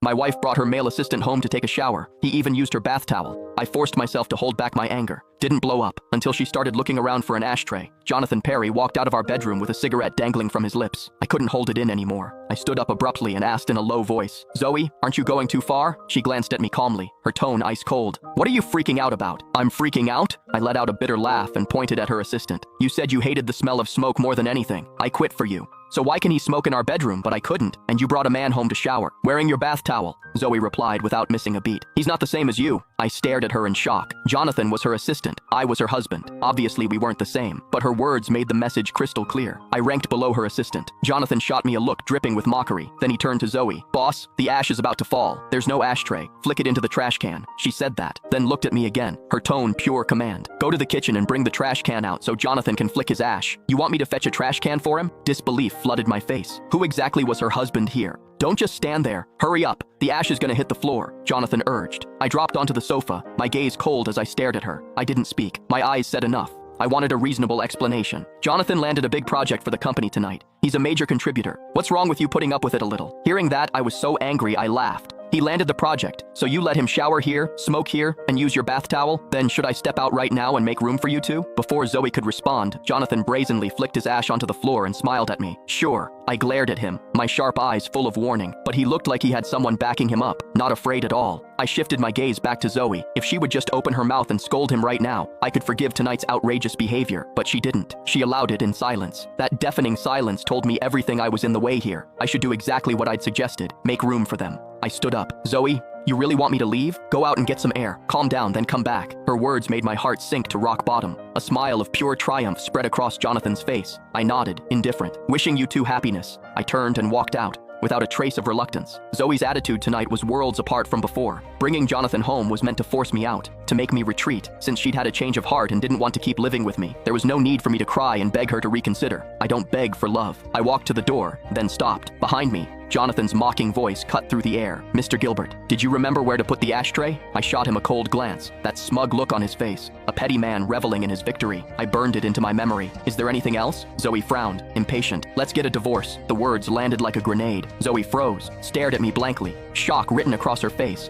My wife brought her male assistant home to take a shower. He even used her bath towel. I forced myself to hold back my anger. Didn't blow up until she started looking around for an ashtray. Jonathan Perry walked out of our bedroom with a cigarette dangling from his lips. I couldn't hold it in anymore. I stood up abruptly and asked in a low voice, "Zoe, aren't you going too far?" She glanced at me calmly, her tone ice cold. "What are you freaking out about?" "I'm freaking out?" I let out a bitter laugh and pointed at her assistant. "You said you hated the smell of smoke more than anything. I quit for you. So why can he smoke in our bedroom, but I couldn't? And you brought a man home to shower, wearing your bath towel," Zoe replied without missing a beat. "He's not the same as you." I stared at her in shock. Jonathan was her assistant. I was her husband. Obviously, we weren't the same, but her words made the message crystal clear. I ranked below her assistant. Jonathan shot me a look dripping with mockery. Then he turned to Zoe. "Boss, the ash is about to fall. There's no ashtray. Flick it into the trash can." She said that, then looked at me again, her tone pure command. "Go to the kitchen and bring the trash can out so Jonathan can flick his ash." "You want me to fetch a trash can for him?" Disbelief flooded my face. Who exactly was her husband here? "Don't just stand there. Hurry up. The ash is gonna hit the floor," Jonathan urged. I dropped onto the sofa, my gaze cold as I stared at her. I didn't speak. My eyes said enough. I wanted a reasonable explanation. "Jonathan landed a big project for the company tonight. He's a major contributor. What's wrong with you putting up with it a little?" Hearing that, I was so angry I laughed. "He landed the project, so you let him shower here, smoke here, and use your bath towel? Then should I step out right now and make room for you two?" Before Zoe could respond, Jonathan brazenly flicked his ash onto the floor and smiled at me. "Sure." I glared at him, my sharp eyes full of warning, but he looked like he had someone backing him up, not afraid at all. I shifted my gaze back to Zoe. If she would just open her mouth and scold him right now, I could forgive tonight's outrageous behavior, but she didn't. She allowed it in silence. That deafening silence told me everything. I was in the way here. I should do exactly what I'd suggested, make room for them. I stood up. "Zoe, you really want me to leave? Go out and get some air. Calm down, then come back." Her words made my heart sink to rock bottom. A smile of pure triumph spread across Jonathan's face. I nodded, indifferent. "Wishing you two happiness." I turned and walked out, without a trace of reluctance. Zoe's attitude tonight was worlds apart from before. Bringing Jonathan home was meant to force me out, to make me retreat. Since she'd had a change of heart and didn't want to keep living with me, there was no need for me to cry and beg her to reconsider. I don't beg for love. I walked to the door, then stopped. Behind me, Jonathan's mocking voice cut through the air. "Mr. Gilbert, did you remember where to put the ashtray?" I shot him a cold glance, that smug look on his face. A petty man reveling in his victory. I burned it into my memory. "Is there anything else?" Zoe frowned, impatient. "Let's get a divorce." The words landed like a grenade. Zoe froze, stared at me blankly, shock written across her face.